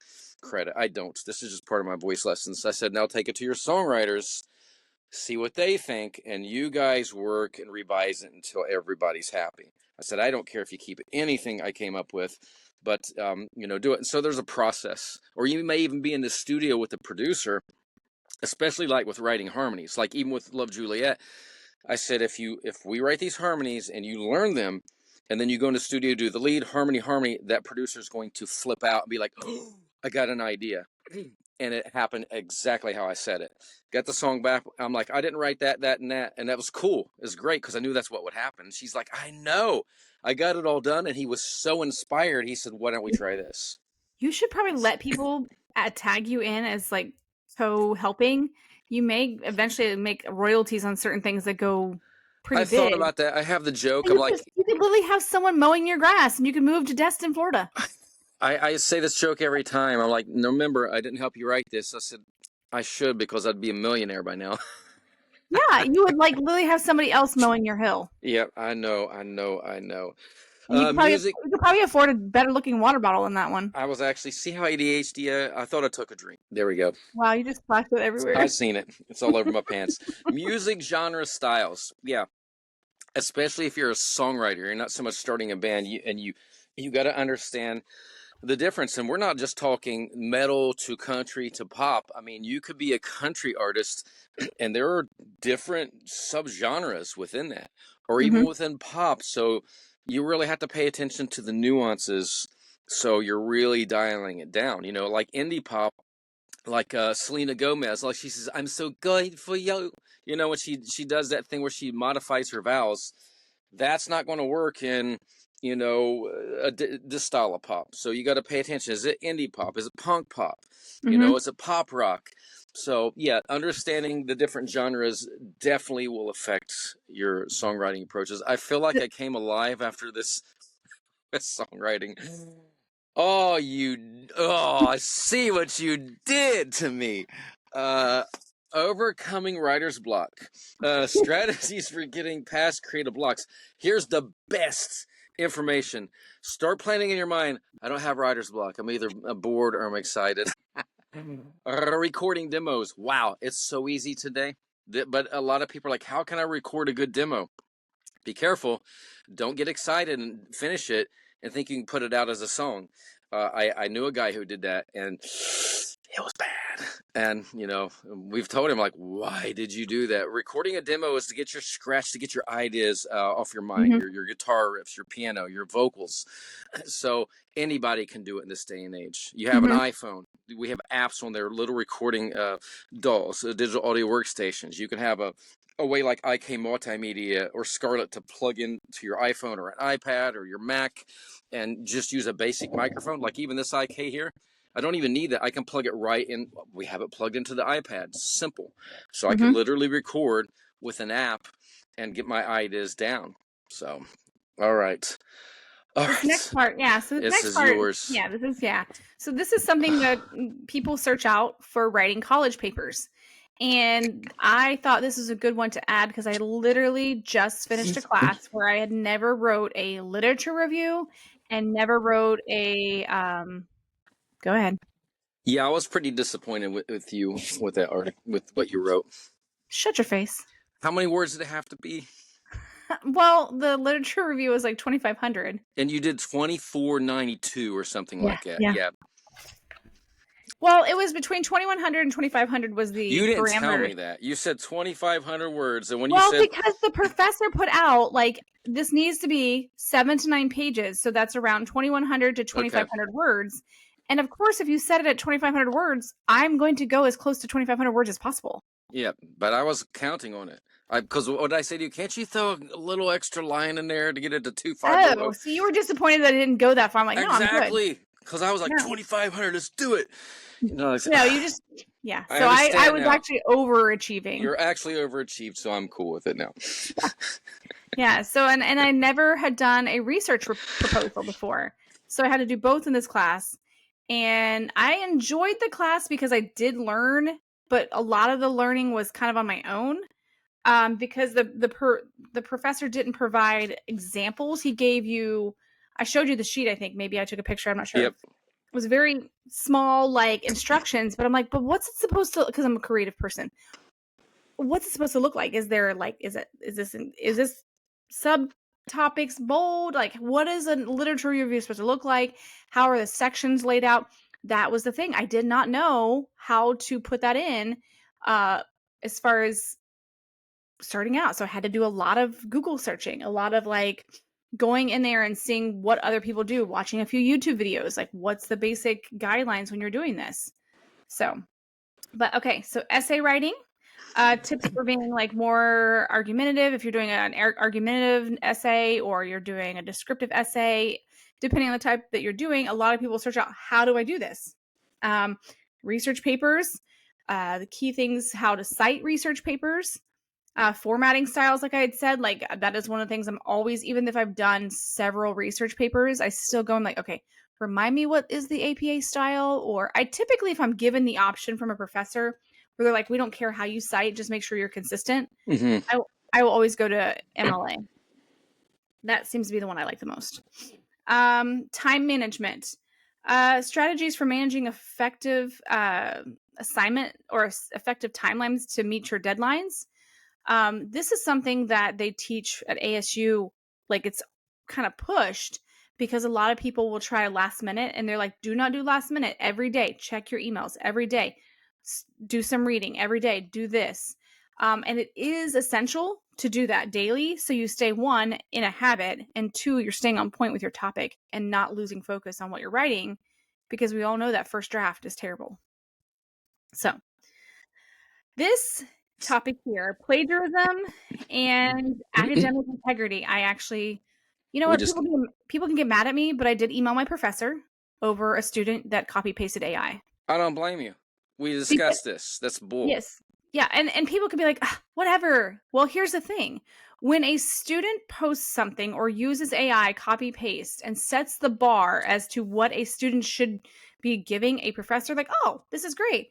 credit. I don't. This is just part of my voice lessons. I said, now take it to your songwriters, see what they think, and you guys work and revise it until everybody's happy. I said, I don't care if you keep anything I came up with, but do it. And so there's a process. Or you may even be in the studio with the producer, especially like with writing harmonies, like even with Love Juliet. I said, if we write these harmonies and you learn them, and then you go in the studio, do the lead harmony, that producer is going to flip out and be like, oh, I got an idea. And it happened exactly how I said it. Got the song back. I'm like, I didn't write that, that, and that. And that was cool. It was great because I knew that's what would happen. She's like, I know. I got it all done. And he was so inspired. He said, why don't we try this? You should probably let people tag you in as like co-helping. You may eventually make royalties on certain things that go pretty I thought big. about that. I have the joke. And I'm like, you could literally have someone mowing your grass, and you could move to Destin, Florida. I say this joke every time. I'm like, no, remember, I didn't help you write this. I said, I should because I'd be a millionaire by now. Yeah, you would like literally have somebody else mowing your hill, Yep, I know, I know, I know. and Music. you could probably afford a better looking water bottle than that one. I was actually, see how ADHD, I thought I took a drink. There we go. Wow, you just splashed it everywhere. I've seen it. It's all over my pants. Music genre styles. Yeah. Especially if you're a songwriter, you're not so much starting a band, you got to understand the difference. And we're not just talking metal to country to pop. I mean, you could be a country artist and there are different subgenres within that, or even Mm-hmm. within pop. So you really have to pay attention to the nuances. So you're really dialing it down, like indie pop, like Selena Gomez, like she says, "I'm so good for you." When she does that thing where she modifies her vowels, that's not going to work in this style of pop. So you got to pay attention. Is it indie pop? Is it punk pop? Mm-hmm. Is it pop rock? So yeah, understanding the different genres definitely will affect your songwriting approaches. I feel like I came alive after this songwriting. I see what you did to me. Uh, Overcoming writer's block. Strategies for getting past creative blocks. Here's the best information. Start planning in your mind. I don't have writer's block. I'm either bored or I'm excited. Recording demos. Wow, it's so easy today. But a lot of people are like, how can I record a good demo? Be careful. Don't get excited and finish it and think you can put it out as a song. I knew a guy who did that, and it was bad. And we've told him, like, why did you do that? Recording a demo is to get your scratch, to get your ideas off your mind, Mm-hmm. your guitar riffs, your piano, your vocals. So anybody can do it in this day and age. You have an Mm-hmm. iPhone. We have apps on there, little recording dolls, digital audio workstations. You can have a way like IK Multimedia or Scarlett to plug into your iPhone or an iPad or your Mac and just use a basic microphone. Like even this IK here, I don't even need that. I can plug it right in. We have it plugged into the iPad. Simple. So I could Mm-hmm. literally record with an app and get my ideas down. So, all right. All This next right. part, yeah. So this This next is part, yours. yeah, this is yeah. So this is something that people search out for writing college papers. And I thought this was a good one to add because I literally just finished a class where I had never wrote a literature review and never wrote a go ahead. Yeah, I was pretty disappointed with you with that article, with what you wrote. Shut your face. How many words did it have to be? Well, the literature review was like 2,500. And you did 2492 or something Yeah, like that. yeah. Yeah. Well, it was between 2,100 and 2,500 was You the didn't tell parameter. me that. You said 2500 words, and when you Well, said because the professor put out like this needs to be 7 to 9 pages, so that's around 2,100 to okay, 2,500 words. And of course, if you set it at 2,500 words, I'm going to go as close to 2,500 words as possible. yeah, but I was counting on it. Because what did I say to you? Can't you throw a little extra line in there to get it to 250? Oh, so you were disappointed that I didn't go that far. I'm like, no, I'm good. Exactly. Because I was like No, 2500. Let's do it. no, you just yeah. I So I understand was now. actually overachieving. You're actually overachieved, so I'm cool with it now. Yeah. So and I never had done a research proposal before, so I had to do both in this class, and I enjoyed the class because I did learn, but a lot of the learning was kind of on my own. Because the professor didn't provide examples. He gave you. I showed you the sheet. I think maybe I took a picture. I'm not sure. Yep. It was very small, like instructions, but I'm like, but what's it supposed to? Because I'm a creative person. What's it supposed to look like? Is there like, is this subtopics bold? Like, what is a literature review supposed to look like? How are the sections laid out? That was the thing. I did not know how to put that in, as far as starting out. So I had to do a lot of Google searching, a lot of like going in there and seeing what other people do, watching a few YouTube videos, like what's the basic guidelines when you're doing this. So, but okay. So essay writing, tips for being like more argumentative. If you're doing an argumentative essay or you're doing a descriptive essay, depending on the type that you're doing, a lot of people search out, how do I do this? Research papers, the key things, how to cite research papers, formatting styles, like I had said, like that is one of the things I'm always, even if I've done several research papers, I still go and like, okay, remind me what is the APA style? Or I typically, if I'm given the option from a professor where they're like, we don't care how you cite, just make sure you're consistent. Mm-hmm. I will always go to MLA. That seems to be the one I like the most. Time management. Strategies for managing effective assignment or effective timelines to meet your deadlines. This is something that they teach at ASU, like it's kind of pushed because a lot of people will try last minute and they're like, do not do last minute every day. Check your emails every day. Do some reading every day. Do this. And it is essential to do that daily. So you stay, one, in a habit, and two, you're staying on point with your topic and not losing focus on what you're writing, because we all know that first draft is terrible. So this topic here, plagiarism and academic integrity. I actually, you know what, people can get mad at me, but I did email my professor over a student that copy pasted AI. I don't blame you. We discussed this. That's bull. Yes. Yeah. And people could be like, whatever. Well, here's the thing. When a student posts something or uses AI copy paste and sets the bar as to what a student should be giving a professor, like, oh, this is great.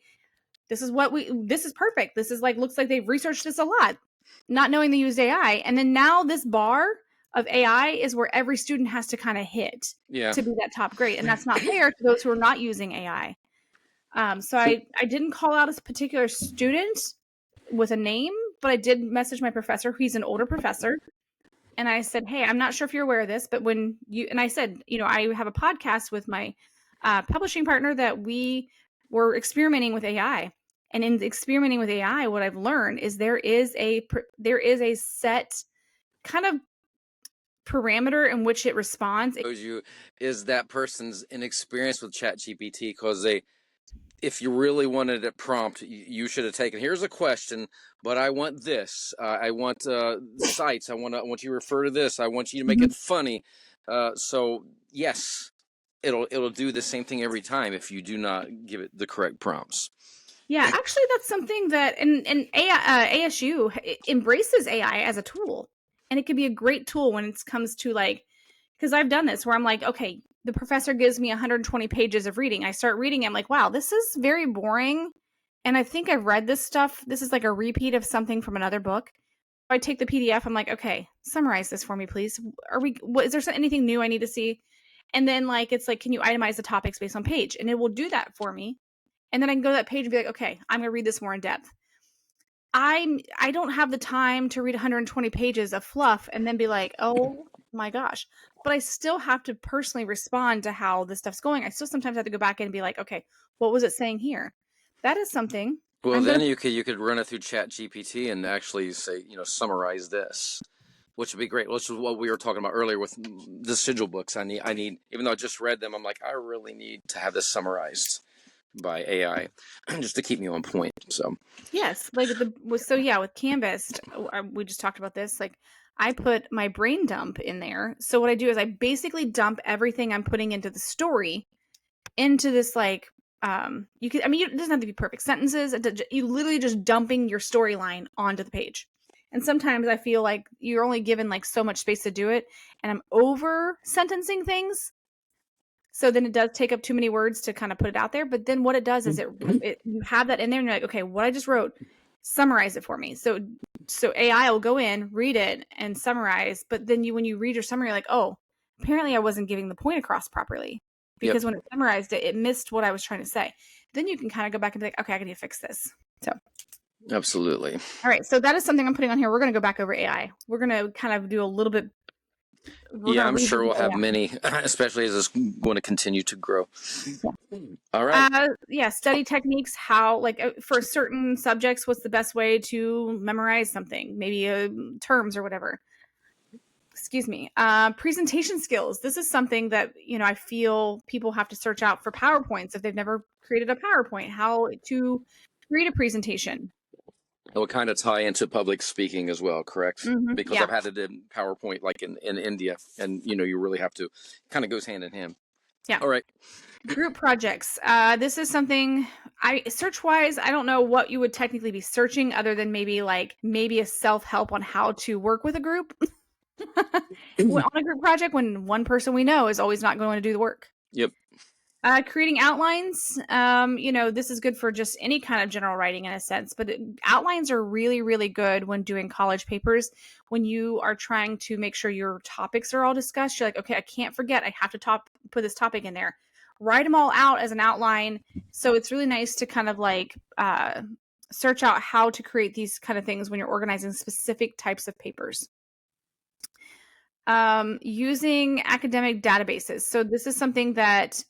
This is perfect. This is like, looks like they've researched this a lot, not knowing they used AI. And then now this bar of AI is where every student has to kind of hit to be that top grade. And that's not fair to those who are not using AI. So I didn't call out a particular student with a name, but I did message my professor. He's an older professor. And I said, hey, I'm not sure if you're aware of this, but I said, I have a podcast with my publishing partner that we were experimenting with AI. And in experimenting with AI, what I've learned is there is a set kind of parameter in which it responds. Shows you is that person's inexperience with ChatGPT, because if you really wanted a prompt, you should have taken, here's a question, but I want this. I want sites. I want you to refer to this. I want you to make it funny. So yes, it'll do the same thing every time if you do not give it the correct prompts. Yeah, actually, that's something that and ASU embraces AI as a tool, and it can be a great tool when it comes to like, because I've done this where I'm like, okay, the professor gives me 120 pages of reading. I start reading. I'm like, wow, this is very boring. And I think I've read this stuff. This is like a repeat of something from another book. I take the PDF. I'm like, okay, summarize this for me, please. Is there anything new I need to see? And then like, it's like, can you itemize the topics based on page? And it will do that for me. And then I can go to that page and be like, okay, I'm going to read this more in depth. I don't have the time to read 120 pages of fluff and then be like, oh my gosh. But I still have to personally respond to how this stuff's going. I still sometimes have to go back and be like, okay, what was it saying here? That is something. Well, then you could run it through ChatGPT and actually say, summarize this, which would be great. Which is what we were talking about earlier with the sigil books. I need, even though I just read them, I'm like, I really need to have this summarized by AI just to keep me on point. So yes, like with Canvas, we just talked about this. Like I put my brain dump in there. So what I do is I basically dump everything I'm putting into the story into this like it doesn't have to be perfect sentences. You literally just dumping your storyline onto the page. And sometimes I feel like you're only given like so much space to do it, and I'm over sentencing things. So then it does take up too many words to kind of put it out there. But then what it does is you have that in there and you're like, okay, what I just wrote, summarize it for me. So AI will go in, read it and summarize. But then when you read your summary, you're like, oh, apparently I wasn't giving the point across properly, because when it summarized it, it missed what I was trying to say. Then you can kind of go back and be like, okay, I need to fix this. So absolutely. All right. So that is something I'm putting on here. We're going to go back over AI. We're going to kind of do a little bit. I'm sure we'll have many, especially as it's going to continue to grow. Yeah. All right. Study techniques. How, like, for certain subjects, what's the best way to memorize something? Maybe terms or whatever. excuse me. Presentation skills. This is something that, I feel people have to search out for PowerPoints if they've never created a PowerPoint, how to create a presentation. It will kind of tie into public speaking as well, correct? Because Yeah. I've had it in PowerPoint, like in India, and you really have to, kind of goes hand in hand. Yeah. All right. Group projects. This is something search-wise, I don't know what you would technically be searching other than maybe a self-help on how to work with a group. On a group project, when one person we know is always not going to do the work. Yep. Creating outlines. This is good for just any kind of general writing in a sense, but outlines are really, really good when doing college papers. When you are trying to make sure your topics are all discussed, you're like, okay, I can't forget. I have to put this topic in there. Write them all out as an outline. So it's really nice to kind of search out how to create these kind of things when you're organizing specific types of papers. Using academic databases. So this is something that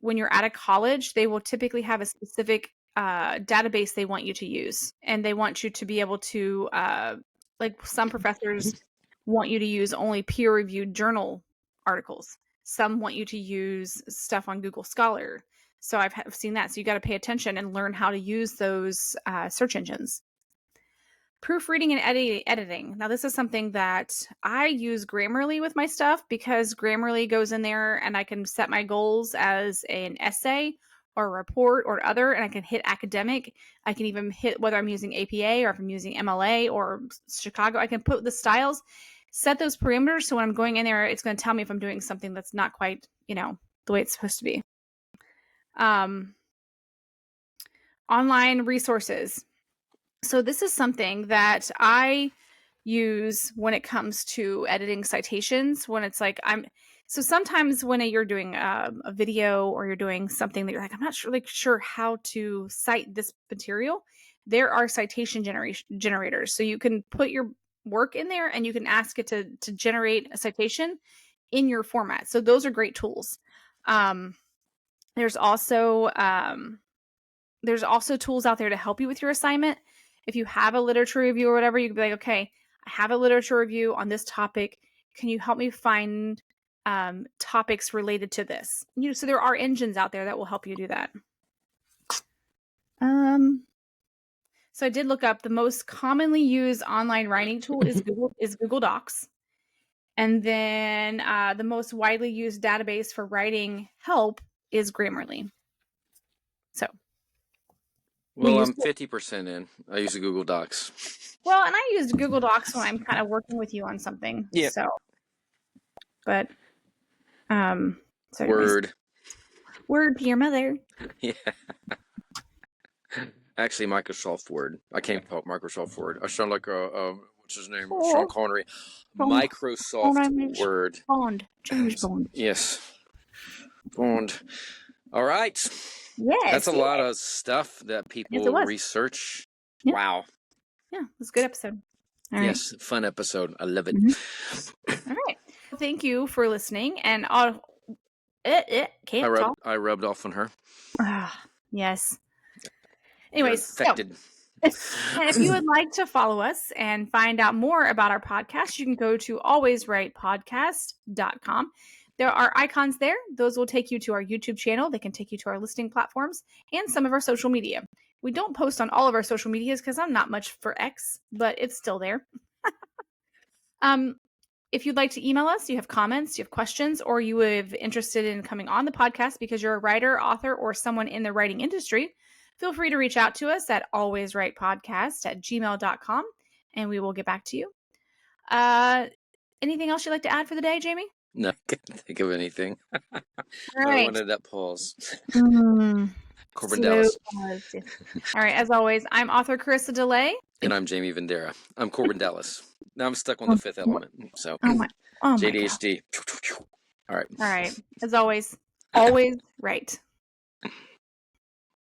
when you're at a college, they will typically have a specific database they want you to use. And they want you to be able to, some professors want you to use only peer-reviewed journal articles. Some want you to use stuff on Google Scholar. So I've seen that. So you got to pay attention and learn how to use those search engines. Proofreading and editing. Now, this is something that I use Grammarly with my stuff because Grammarly goes in there and I can set my goals as an essay or a report or other, and I can hit academic. I can even hit whether I'm using APA or if I'm using MLA or Chicago. I can put the styles, set those parameters. So when I'm going in there, it's going to tell me if I'm doing something that's not quite, the way it's supposed to be. Online resources. So this is something that I use when it comes to editing citations, when it's like so sometimes when you're doing a video or you're doing something that you're like, I'm not sure how to cite this material, there are citation generators. So you can put your work in there and you can ask it to generate a citation in your format. So those are great tools. There's also tools out there to help you with your assignment. If you have a literature review or whatever, you can be like, okay, I have a literature review on this topic. Can you help me find topics related to this? So there are engines out there that will help you do that. So I did look up the most commonly used online writing tool is Google Docs. And then the most widely used database for writing help is Grammarly. So. Well, I'm 50% in. I use the Google Docs. Well, and I used Google Docs when I'm kind of working with you on something. Yeah. So, but, Word to your mother. Yeah. Actually, Microsoft Word. I can't talk Microsoft Word. I sound like what's his name? Sean Connery. Microsoft Word. James Bond. Yes. Bond. All right. Yes. That's a lot of stuff that people research. Yeah. Wow. Yeah, it was a good episode. All yes, right. Fun episode. I love it. All right. Well, thank you for listening. And I rubbed off on her. Yes. Anyways, infected. And if you would like to follow us and find out more about our podcast, you can go to alwayswritepodcast.com. There are icons there. Those will take you to our YouTube channel. They can take you to our listening platforms and some of our social media. We don't post on all of our social medias because I'm not much for X, but it's still there. If you'd like to email us, you have comments, you have questions, or you are interested in coming on the podcast because you're a writer, author, or someone in the writing industry, feel free to reach out to us at alwayswritepodcast@gmail.com, and we will get back to you. Anything else you'd like to add for the day, Jamie? No, I can't think of anything. All right. I wanted that pause. Corbin Dallas. All right. As always, I'm author Karisa DeLay. And I'm Jaime Vendera. I'm Corbin Dallas. Now I'm stuck on the fifth element. So JDHD. All right. All right. As always right.